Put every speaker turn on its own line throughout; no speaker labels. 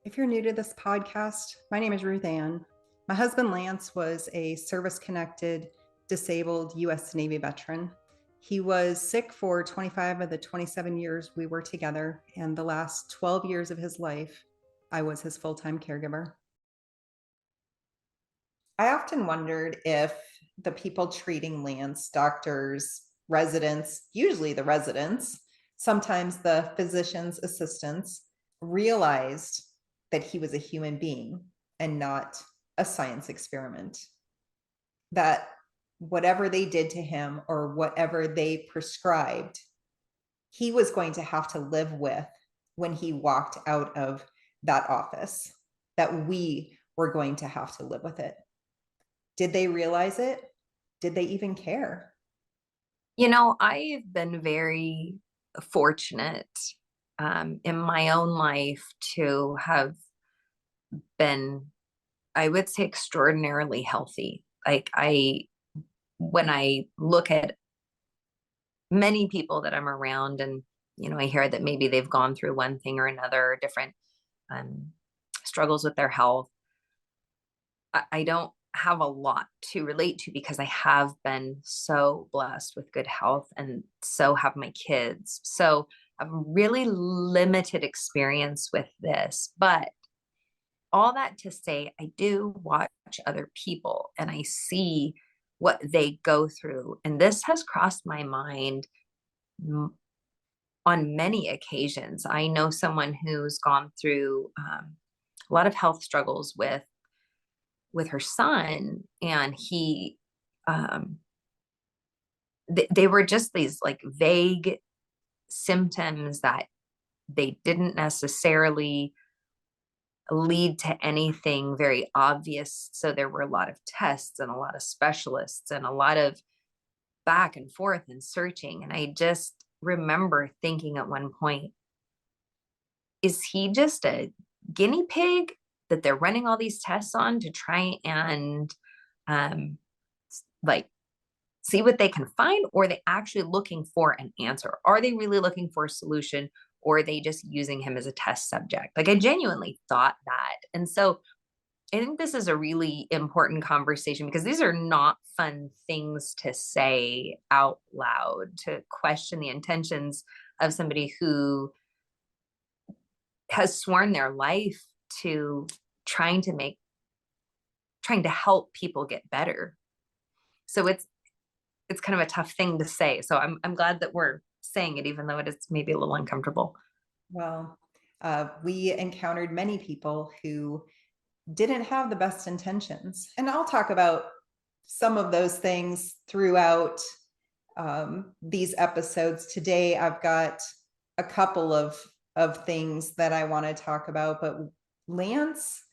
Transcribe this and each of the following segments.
If you're new to this podcast, my name is RuthAnn. My husband Lance was a service connected, disabled U.S. Navy veteran. He was sick for 25 of the 27 years we were together, and the last 12 years of his life, I was his full time caregiver. I often wondered if the people treating Lance, doctors, residents, usually the residents, sometimes the physician's assistants, realized that he was a human being and not a science experiment. That whatever they did to him or whatever they prescribed, he was going to have to live with when he walked out of that office, that we were going to have to live with it. Did they realize it? Did they even care?
I've been very fortunate in my own life to have been, I would say, extraordinarily healthy. When I look at many people that I'm around and, I hear that maybe they've gone through one thing or another, different um, struggles with their health. I don't have a lot to relate to because I have been so blessed with good health, and so have my kids. So I've really limited experience with this. But all that to say, I do watch other people and I see what they go through. And this has crossed my mind on many occasions. I know someone who's gone through a lot of health struggles with her son, and he they were just these like vague symptoms that they didn't necessarily lead to anything very obvious. So there were a lot of tests and a lot of specialists and a lot of back and forth and searching. And I just remember thinking at one point, is he just a guinea pig that they're running all these tests on to try and um, like see what they can find? Or are they actually looking for an answer? Are they really looking for a solution? Or are they just using him as a test subject? Like, I genuinely thought that. And so I think this is a really important conversation because these are not fun things to say out loud, to question the intentions of somebody who has sworn their life to trying to help people get better. So it's kind of a tough thing to say. So I'm glad that we're saying it, even though it is maybe a little uncomfortable.
Well, we encountered many people who didn't have the best intentions. And I'll talk about some of those things throughout these episodes. Today, I've got a couple of things that I want to talk about, but Lance,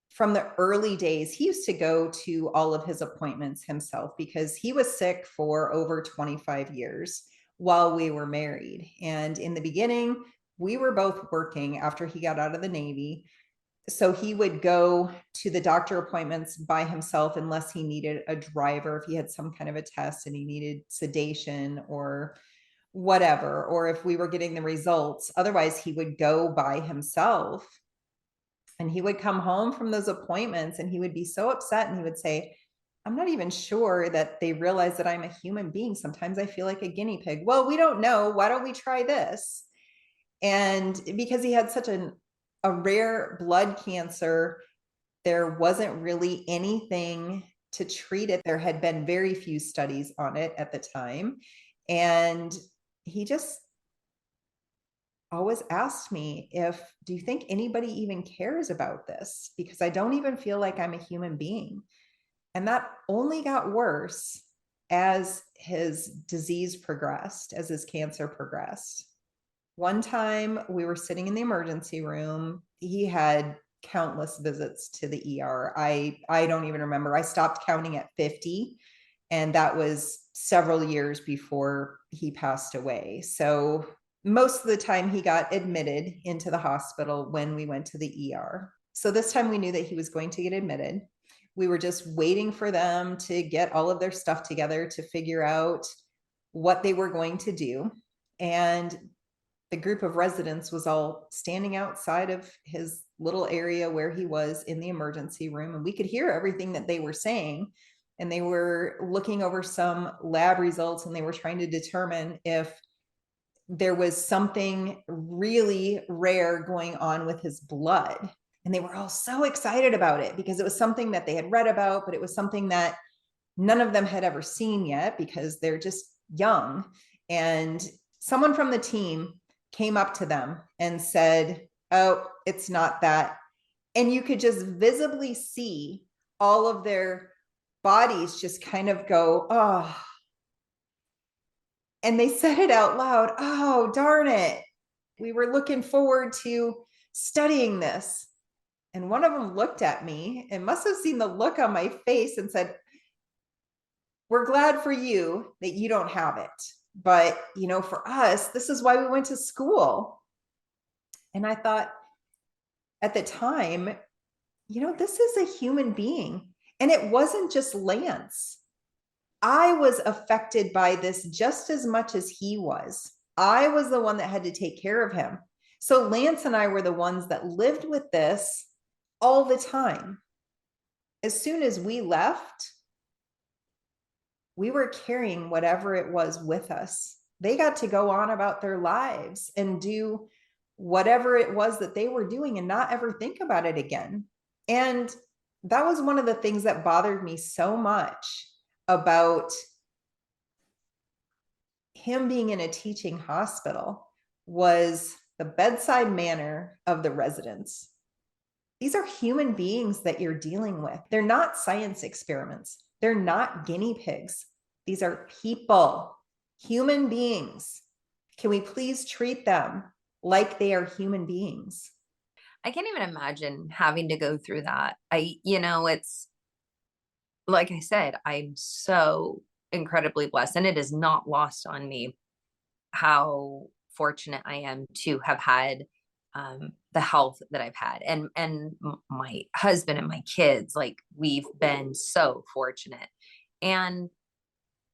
from the early days, he used to go to all of his appointments himself because he was sick for over 25 years while we were married. And in the beginning, we were both working after he got out of the Navy. So he would go to the doctor appointments by himself unless he needed a driver, if he had some kind of a test and he needed sedation or whatever, or if we were getting the results. Otherwise, he would go by himself. And he would come home from those appointments and he would be so upset and he would say, I'm not even sure that they realize that I'm a human being. Sometimes I feel like a guinea pig. Well, we don't know. Why don't we try this? And because he had such a rare blood cancer, there wasn't really anything to treat it. There had been very few studies on it at the time. And he just always asked me, do you think anybody even cares about this? Because I don't even feel like I'm a human being. And that only got worse as his disease progressed, as his cancer progressed. One time we were sitting in the emergency room. He had countless visits to the ER. I don't even remember. I stopped counting at 50, and that was several years before he passed away. So most of the time he got admitted into the hospital when we went to the ER. So this time we knew that he was going to get admitted. We were just waiting for them to get all of their stuff together to figure out what they were going to do. And the group of residents was all standing outside of his little area where he was in the emergency room, and we could hear everything that they were saying. And they were looking over some lab results, and they were trying to determine if there was something really rare going on with his blood. And they were all so excited about it because it was something that they had read about, but it was something that none of them had ever seen yet because they're just young. And someone from the team came up to them and said, "Oh, it's not that." And you could just visibly see all of their bodies just kind of go, "Oh." And they said it out loud, "Oh, darn it. We were looking forward to studying this." And one of them looked at me and must have seen the look on my face and said, "We're glad for you that you don't have it. But, for us, this is why we went to school." And I thought at the time, this is a human being. And it wasn't just Lance. I was affected by this just as much as he was. I was the one that had to take care of him. So Lance and I were the ones that lived with this all the time. As soon as we left, we were carrying whatever it was with us. They got to go on about their lives and do whatever it was that they were doing and not ever think about it again. And that was one of the things that bothered me so much about him being in a teaching hospital was the bedside manner of the residents. These are human beings that you're dealing with. They're not science experiments. They're not guinea pigs. These are people, human beings. Can we please treat them like they are human beings?
I can't even imagine having to go through that. It's like I said, I'm so incredibly blessed, and it is not lost on me how fortunate I am to have had the health that I've had, and my husband and my kids. Like, we've been so fortunate. And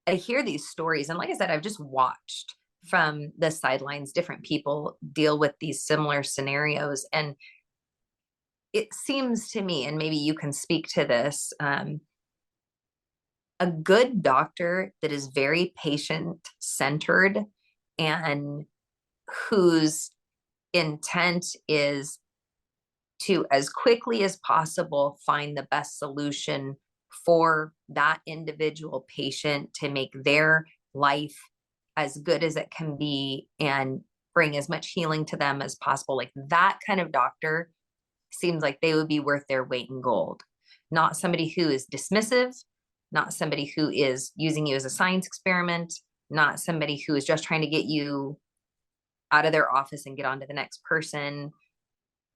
I hear these stories, and like I said, I've just watched from the sidelines different people deal with these similar scenarios. And it seems to me, and maybe you can speak to this, a good doctor that is very patient centered and whose intent is to, as quickly as possible, find the best solution for that individual patient to make their life as good as it can be and bring as much healing to them as possible. Like, that kind of doctor seems like they would be worth their weight in gold. Not somebody who is dismissive, not somebody who is using you as a science experiment, not somebody who is just trying to get you out of their office and get on to the next person.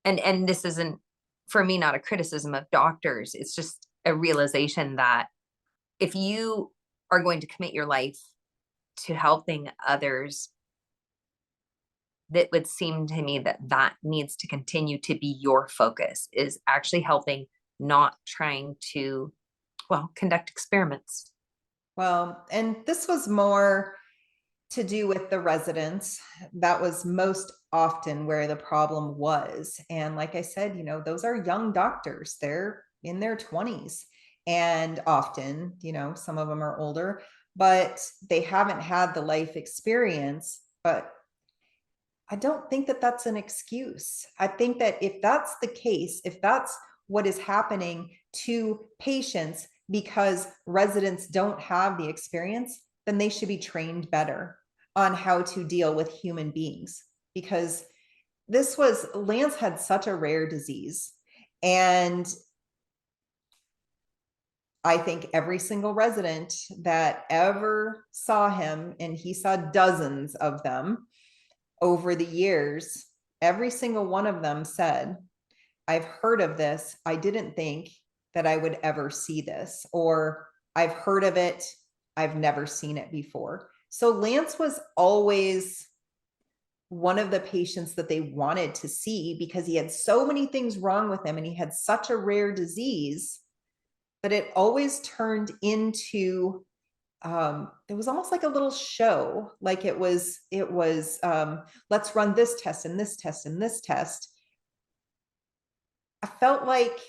And this isn't, for me, not a criticism of doctors. It's just a realization that if you are going to commit your life to helping others, that would seem to me that that needs to continue to be your focus, is actually helping, not trying to, conduct experiments.
Well, and this was more to do with the residents. That was most often where the problem was. And like I said, those are young doctors. They're in their 20s. And often, some of them are older, but they haven't had the life experience. But I don't think that that's an excuse. I think that if that's the case, if that's what is happening to patients because residents don't have the experience, then they should be trained better on how to deal with human beings. Because Lance had such a rare disease. And I think every single resident that ever saw him, and he saw dozens of them over the years, every single one of them said, "I've heard of this. I didn't think that I would ever see this," or "I've heard of it. I've never seen it before." So Lance was always one of the patients that they wanted to see because he had so many things wrong with him and he had such a rare disease that it always turned into It was almost like a little show. Like let's run this test and this test and this test. I felt like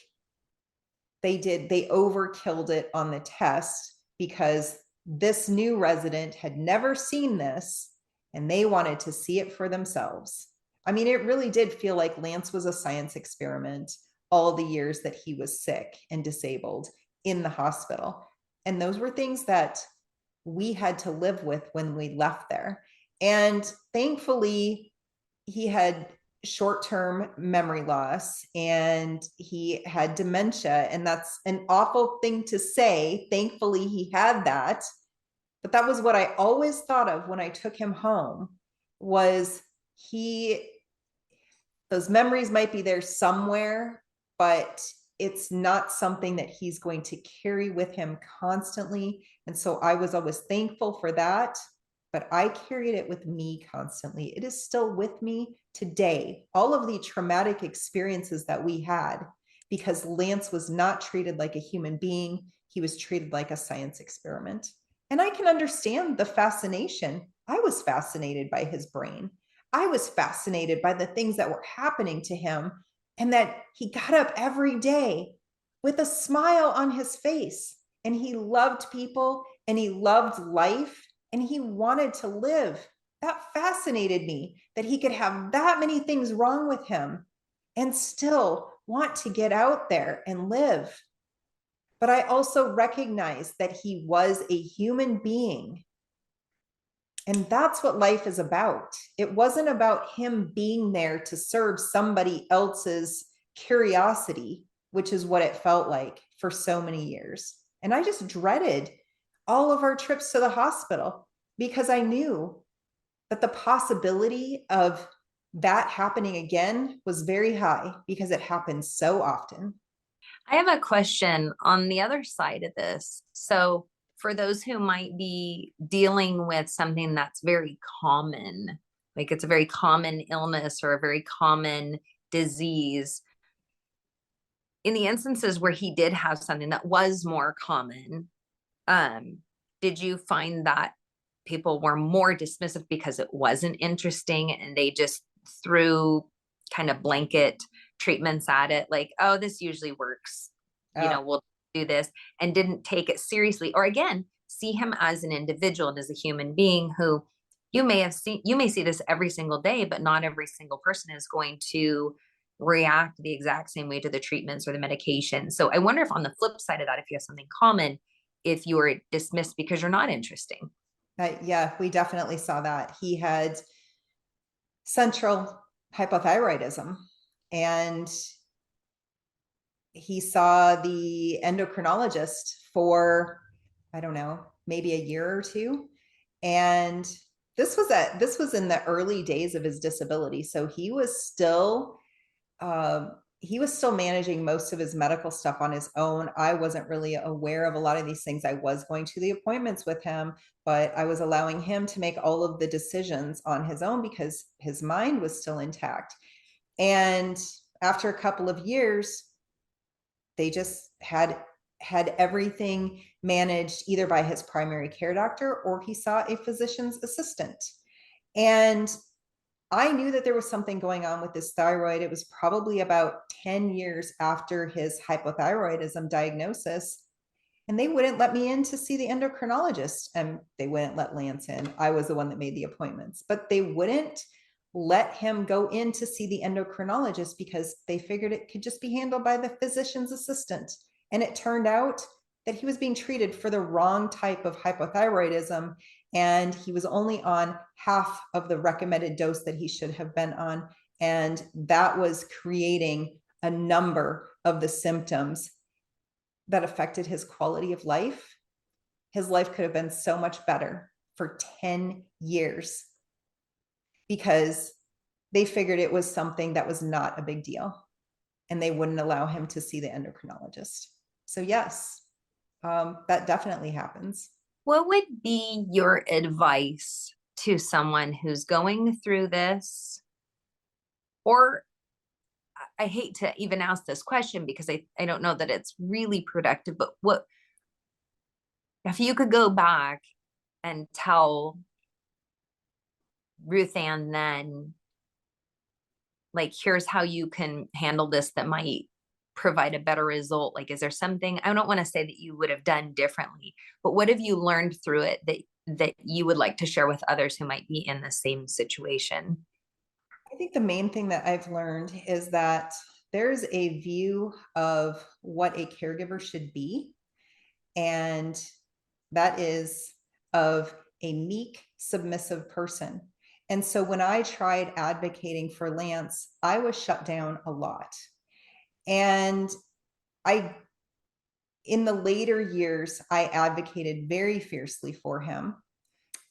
they overkilled it on the test because this new resident had never seen this and they wanted to see it for themselves. I mean, it really did feel like Lance was a science experiment all the years that he was sick and disabled in the hospital. And those were things that we had to live with when we left there. And thankfully, he had short-term memory loss and he had dementia, and that's an awful thing to say. Thankfully he had that, but that was what I always thought of when I took him home, was he those memories might be there somewhere, but it's not something that he's going to carry with him constantly. And so I was always thankful for that, but I carried it with me constantly. It is still with me today. All of the traumatic experiences that we had, because Lance was not treated like a human being, he was treated like a science experiment. And I can understand the fascination. I was fascinated by his brain. I was fascinated by the things that were happening to him, and that he got up every day with a smile on his face, and he loved people and he loved life and he wanted to live. That fascinated me, that he could have that many things wrong with him and still want to get out there and live. But I also recognize that he was a human being. And that's what life is about. It wasn't about him being there to serve somebody else's curiosity, which is what it felt like for so many years. And I just dreaded all of our trips to the hospital because I knew that the possibility of that happening again was very high because it happens so often.
I have a question on the other side of this. So, for those who might be dealing with something that's very common, like it's a very common illness or a very common disease, in the instances where he did have something that was more common, did you find that people were more dismissive because it wasn't interesting and they just threw kind of blanket treatments at it, like, oh, this usually works, we'll do this, and didn't take it seriously, or again, see him as an individual and as a human being who you may see this every single day, but not every single person is going to react the exact same way to the treatments or the medication. So I wonder if on the flip side of that, if you have something common, if you were dismissed because you're not interesting.
Yeah, we definitely saw that. He had central hypothyroidism, and he saw the endocrinologist for, I don't know, maybe a year or two. And this was in the early days of his disability. So he was still managing most of his medical stuff on his own. I wasn't really aware of a lot of these things. I was going to the appointments with him, but I was allowing him to make all of the decisions on his own because his mind was still intact. And after a couple of years, they just had everything managed either by his primary care doctor or he saw a physician's assistant. And I knew that there was something going on with his thyroid. It was probably about 10 years after his hypothyroidism diagnosis. And they wouldn't let me in to see the endocrinologist, and they wouldn't let Lance in. I was the one that made the appointments, but they wouldn't let him go in to see the endocrinologist because they figured it could just be handled by the physician's assistant. And it turned out that he was being treated for the wrong type of hypothyroidism, and he was only on half of the recommended dose that he should have been on. And that was creating a number of the symptoms that affected his quality of life. His life could have been so much better for 10 years because they figured it was something that was not a big deal and they wouldn't allow him to see the endocrinologist. So yes, that definitely happens.
What would be your advice to someone who's going through this? Or I hate to even ask this question because I don't know that it's really productive, but if you could go back and tell RuthAnn then, like, here's how you can handle this that might provide a better result. Like, is there something, I don't want to say that you would have done differently, but what have you learned through it that you would like to share with others who might be in the same situation?
I think the main thing that I've learned is that there's a view of what a caregiver should be, and that is of a meek, submissive person. And so when I tried advocating for Lance, I was shut down a lot. And I, in the later years, I advocated very fiercely for him.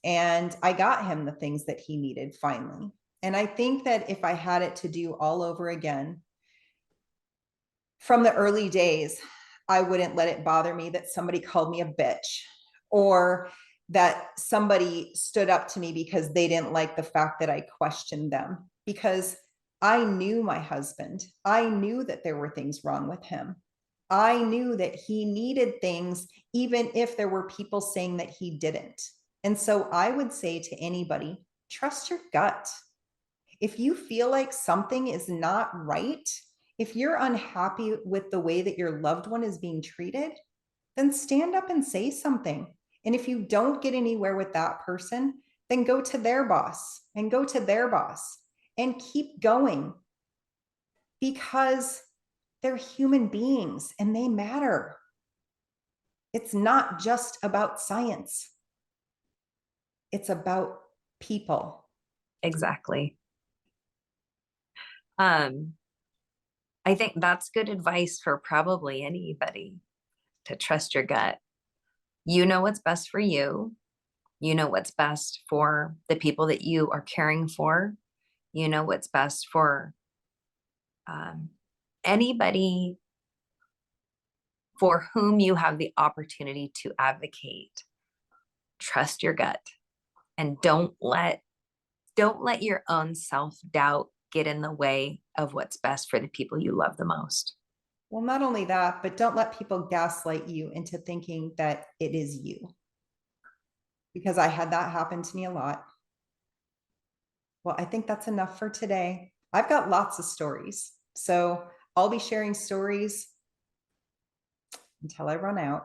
And I got him the things that he needed finally. And I think that if I had it to do all over again, from the early days, I wouldn't let it bother me that somebody called me a bitch, or that somebody stood up to me because they didn't like the fact that I questioned them, because I knew my husband. I knew that there were things wrong with him. I knew that he needed things, even if there were people saying that he didn't. And so I would say to anybody, trust your gut. If you feel like something is not right, if you're unhappy with the way that your loved one is being treated, then stand up and say something. And if you don't get anywhere with that person, then go to their boss and go to their boss and keep going, because they're human beings and they matter. It's not just about science. It's about people.
Exactly. Um, I think that's good advice for probably anybody, to trust your gut. You know what's best for you. You know what's best for the people that you are caring for. You know what's best for um, anybody for whom you have the opportunity to advocate. Trust your gut, and don't let your own self-doubt get in the way of what's best for the people you love the most.
Well, not only that, but don't let people gaslight you into thinking that it is you, because I had that happen to me a lot. Well, I think that's enough for today. I've got lots of stories, so I'll be sharing stories until I run out.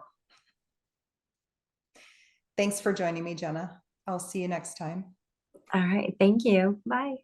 Thanks for joining me, Jenna. I'll see you next time.
All right. Thank you. Bye.